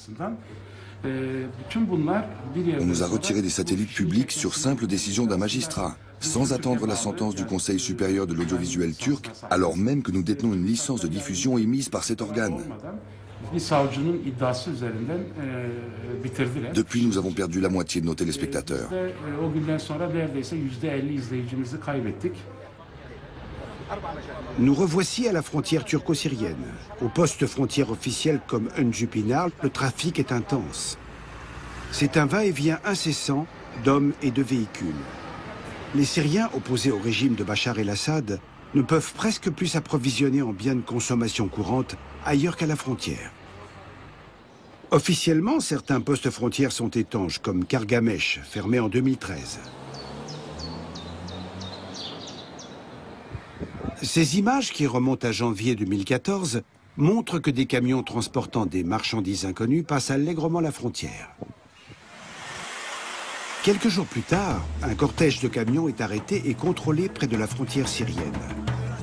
On nous a retiré des satellites publics sur simple décision d'un magistrat, sans attendre la sentence du Conseil supérieur de l'audiovisuel turc, alors même que nous détenons une licence de diffusion émise par cet organe. Depuis, nous avons perdu la moitié de nos téléspectateurs. Nous revoici à la frontière turco-syrienne. Au poste frontière officiel comme Unjupinar, le trafic est intense. C'est un va-et-vient incessant d'hommes et de véhicules. Les Syriens, opposés au régime de Bachar el-Assad, ne peuvent presque plus s'approvisionner en biens de consommation courante ailleurs qu'à la frontière. Officiellement, certains postes frontières sont étanches, comme Kargamesh, fermé en 2013. Ces images, qui remontent à janvier 2014, montrent que des camions transportant des marchandises inconnues passent allègrement la frontière. Quelques jours plus tard, un cortège de camions est arrêté et contrôlé près de la frontière syrienne.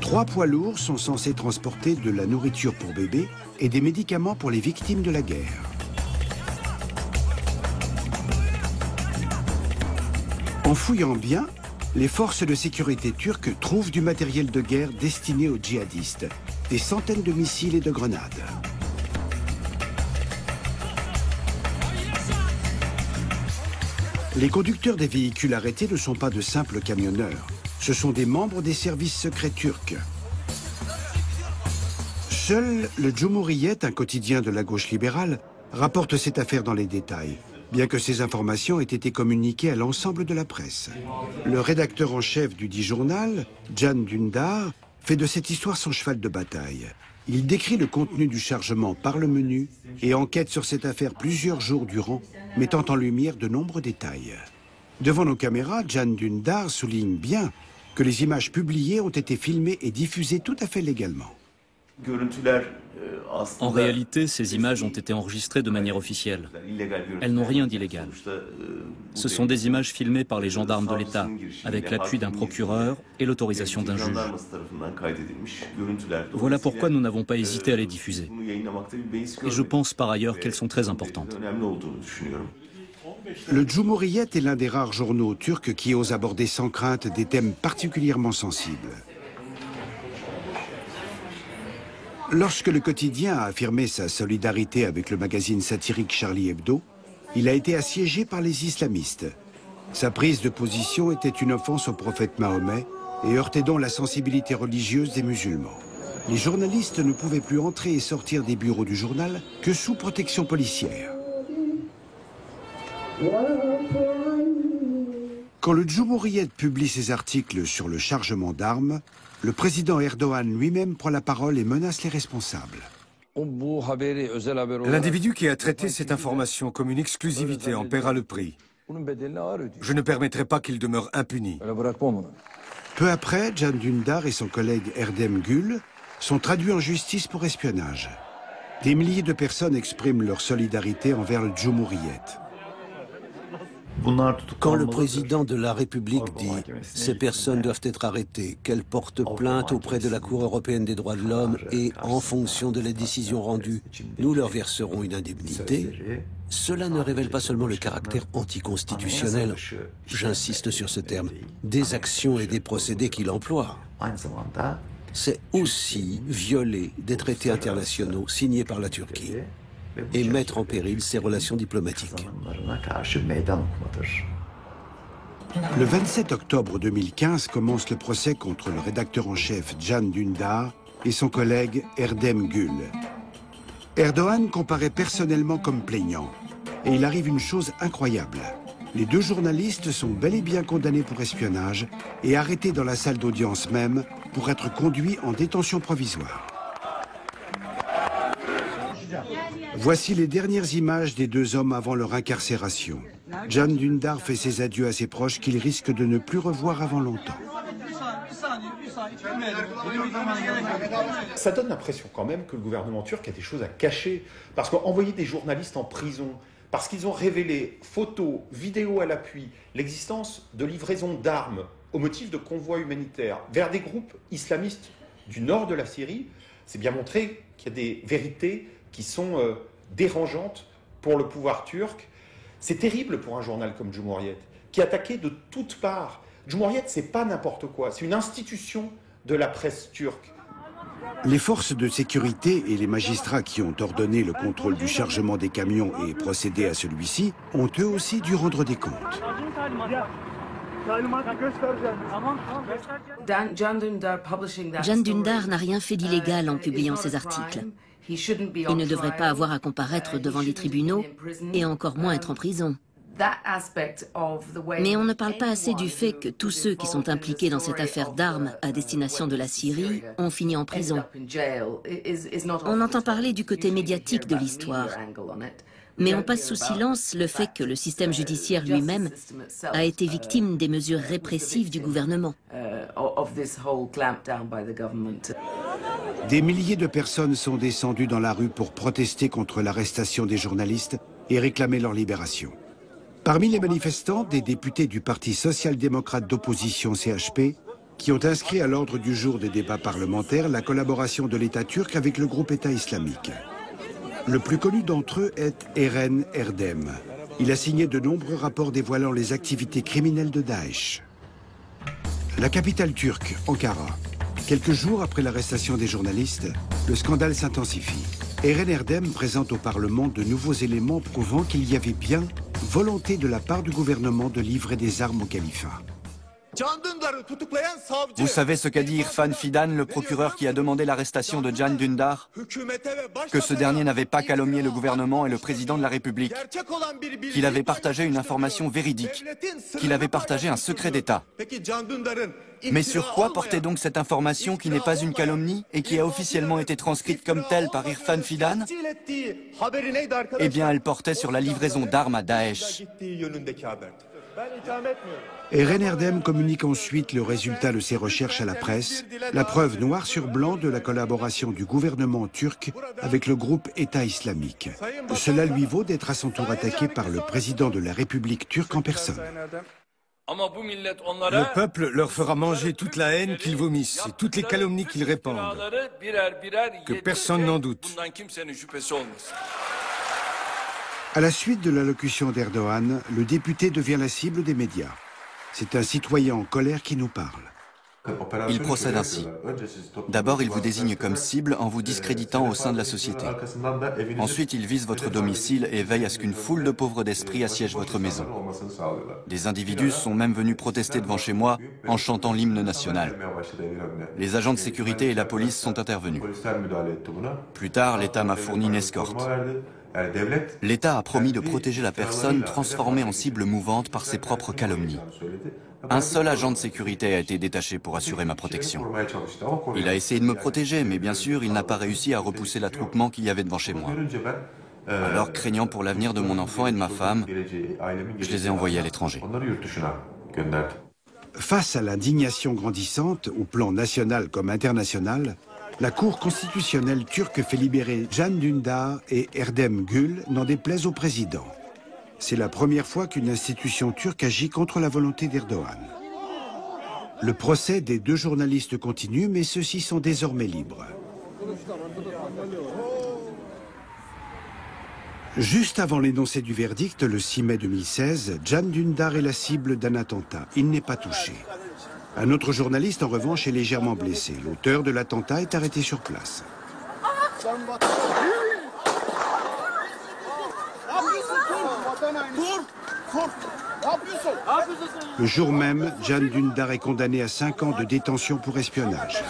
3 poids lourds sont censés transporter de la nourriture pour bébés et des médicaments pour les victimes de la guerre. En fouillant bien, les forces de sécurité turques trouvent du matériel de guerre destiné aux djihadistes, des centaines de missiles et de grenades. Les conducteurs des véhicules arrêtés ne sont pas de simples camionneurs, ce sont des membres des services secrets turcs. Seul le Cumhuriyet, un quotidien de la gauche libérale, rapporte cette affaire dans les détails, bien que ces informations aient été communiquées à l'ensemble de la presse. Le rédacteur en chef du dit journal, Can Dündar, fait de cette histoire son cheval de bataille. Il décrit le contenu du chargement par le menu et enquête sur cette affaire plusieurs jours durant, mettant en lumière de nombreux détails. Devant nos caméras, Can Dündar souligne bien que les images publiées ont été filmées et diffusées tout à fait légalement. En réalité, ces images ont été enregistrées de manière officielle. Elles n'ont rien d'illégal. Ce sont des images filmées par les gendarmes de l'État, avec l'appui d'un procureur et l'autorisation d'un juge. Voilà pourquoi nous n'avons pas hésité à les diffuser. Et je pense par ailleurs qu'elles sont très importantes. Le Cumhuriyet est l'un des rares journaux turcs qui ose aborder sans crainte des thèmes particulièrement sensibles. Lorsque le quotidien a affirmé sa solidarité avec le magazine satirique Charlie Hebdo, il a été assiégé par les islamistes. Sa prise de position était une offense au prophète Mahomet et heurtait donc la sensibilité religieuse des musulmans. Les journalistes ne pouvaient plus entrer et sortir des bureaux du journal que sous protection policière. Quand le Cumhuriyet publie ses articles sur le chargement d'armes, le président Erdogan lui-même prend la parole et menace les responsables. L'individu qui a traité cette information comme une exclusivité en paiera le prix. Je ne permettrai pas qu'il demeure impuni. Peu après, Can Dündar et son collègue Erdem Gül sont traduits en justice pour espionnage. Des milliers de personnes expriment leur solidarité envers le Cumhuriyet. Quand le président de la République dit « ces personnes doivent être arrêtées, qu'elles portent plainte auprès de la Cour européenne des droits de l'homme et, en fonction de la décision rendue, nous leur verserons une indemnité », cela ne révèle pas seulement le caractère anticonstitutionnel, j'insiste sur ce terme, des actions et des procédés qu'il emploie. C'est aussi violer des traités internationaux signés par la Turquie et mettre en péril ses relations diplomatiques. Le 27 octobre 2015 commence le procès contre le rédacteur en chef Can Dündar et son collègue Erdem Gül. Erdogan comparaît personnellement comme plaignant. Et il arrive une chose incroyable. Les deux journalistes sont bel et bien condamnés pour espionnage et arrêtés dans la salle d'audience même pour être conduits en détention provisoire. Voici les dernières images des deux hommes avant leur incarcération. Can Dündar fait ses adieux à ses proches qu'il risque de ne plus revoir avant longtemps. Ça donne l'impression quand même que le gouvernement turc a des choses à cacher. Parce qu'envoyer des journalistes en prison, parce qu'ils ont révélé, photos, vidéos à l'appui, l'existence de livraisons d'armes au motif de convois humanitaires vers des groupes islamistes du nord de la Syrie, c'est bien montrer qu'il y a des vérités qui sont dérangeantes pour le pouvoir turc. C'est terrible pour un journal comme Cumhuriyet, qui est attaqué de toutes parts. Cumhuriyet, c'est pas n'importe quoi, c'est une institution de la presse turque. Les forces de sécurité et les magistrats qui ont ordonné le contrôle du chargement des camions et procédé à celui-ci ont eux aussi dû rendre des comptes. Can Dündar n'a rien fait d'illégal en publiant ces articles. Il ne devrait pas avoir à comparaître devant les tribunaux et encore moins être en prison. Mais on ne parle pas assez du fait que tous ceux qui sont impliqués dans cette affaire d'armes à destination de la Syrie ont fini en prison. On entend parler du côté médiatique de l'histoire, mais on passe sous silence le fait que le système judiciaire lui-même a été victime des mesures répressives du gouvernement. Des milliers de personnes sont descendues dans la rue pour protester contre l'arrestation des journalistes et réclamer leur libération. Parmi les manifestants, des députés du Parti social-démocrate d'opposition CHP qui ont inscrit à l'ordre du jour des débats parlementaires la collaboration de l'État turc avec le groupe État islamique. Le plus connu d'entre eux est Eren Erdem. Il a signé de nombreux rapports dévoilant les activités criminelles de Daesh. La capitale turque, Ankara. Quelques jours après l'arrestation des journalistes, le scandale s'intensifie. Eren Erdem présente au Parlement de nouveaux éléments prouvant qu'il y avait bien volonté de la part du gouvernement de livrer des armes au califat. Vous savez ce qu'a dit Irfan Fidan, le procureur qui a demandé l'arrestation de Can Dündar? Que ce dernier n'avait pas calomnié le gouvernement et le président de la République, qu'il avait partagé une information véridique, qu'il avait partagé un secret d'État. Mais sur quoi portait donc cette information qui n'est pas une calomnie et qui a officiellement été transcrite comme telle par Irfan Fidan? Eh bien, elle portait sur la livraison d'armes à Daesh. Eren Erdem communique ensuite le résultat de ses recherches à la presse, la preuve noir sur blanc de la collaboration du gouvernement turc avec le groupe État islamique. Cela lui vaut d'être à son tour attaqué par le président de la République turque en personne. Le peuple leur fera manger toute la haine qu'ils vomissent et toutes les calomnies qu'ils répandent. Que personne n'en doute. À la suite de l'allocution d'Erdogan, le député devient la cible des médias. C'est un citoyen en colère qui nous parle. Il procède ainsi. D'abord, il vous désigne comme cible en vous discréditant au sein de la société. Ensuite, il vise votre domicile et veille à ce qu'une foule de pauvres d'esprit assiège votre maison. Des individus sont même venus protester devant chez moi en chantant l'hymne national. Les agents de sécurité et la police sont intervenus. Plus tard, l'État m'a fourni une escorte. L'État a promis de protéger la personne transformée en cible mouvante par ses propres calomnies. Un seul agent de sécurité a été détaché pour assurer ma protection. Il a essayé de me protéger, mais bien sûr, il n'a pas réussi à repousser l'attroupement qu'il y avait devant chez moi. Alors, craignant pour l'avenir de mon enfant et de ma femme, je les ai envoyés à l'étranger. Face à l'indignation grandissante, au plan national comme international, la Cour constitutionnelle turque fait libérer Can Dündar et Erdem Gül, n'en déplaise au président. c'est la première fois qu'une institution turque agit contre la volonté d'Erdogan. Le procès des 2 journalistes continue, mais ceux-ci sont désormais libres. Juste avant l'énoncé du verdict, le 6 mai 2016, Can Dündar est la cible d'un attentat. Il n'est pas touché. Un autre journaliste, en revanche, est légèrement blessé. L'auteur de l'attentat est arrêté sur place. Le jour même, Can Dündar est condamné à 5 ans de détention pour espionnage.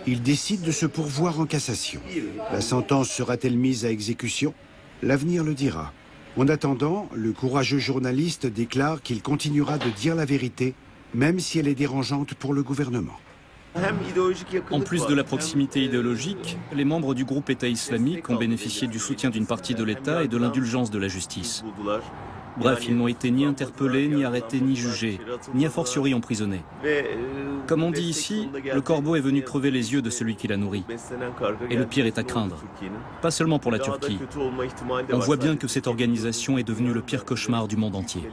Il décide de se pourvoir en cassation. La sentence sera-t-elle mise à exécution? L'avenir le dira. En attendant, le courageux journaliste déclare qu'il continuera de dire la vérité, même si elle est dérangeante pour le gouvernement. En plus de la proximité idéologique, les membres du groupe État islamique ont bénéficié du soutien d'une partie de l'État et de l'indulgence de la justice. Bref, ils n'ont été ni interpellés, ni arrêtés, ni jugés, ni a fortiori emprisonnés. Comme on dit ici, le corbeau est venu crever les yeux de celui qui l'a nourri. Et le pire est à craindre. Pas seulement pour la Turquie. On voit bien que cette organisation est devenue le pire cauchemar du monde entier.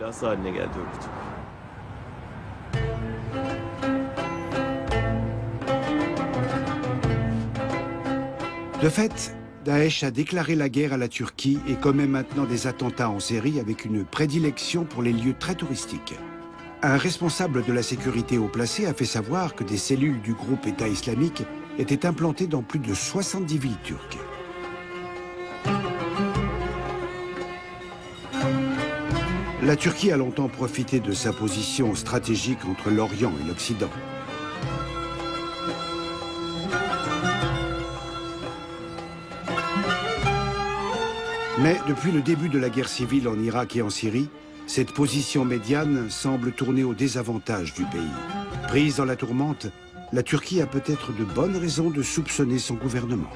De fait, Daesh a déclaré la guerre à la Turquie et commet maintenant des attentats en série avec une prédilection pour les lieux très touristiques. Un responsable de la sécurité haut placé a fait savoir que des cellules du groupe État islamique étaient implantées dans plus de 70 villes turques. La Turquie a longtemps profité de sa position stratégique entre l'Orient et l'Occident. Mais depuis le début de la guerre civile en Irak et en Syrie, cette position médiane semble tourner au désavantage du pays. Prise dans la tourmente, la Turquie a peut-être de bonnes raisons de soupçonner son gouvernement.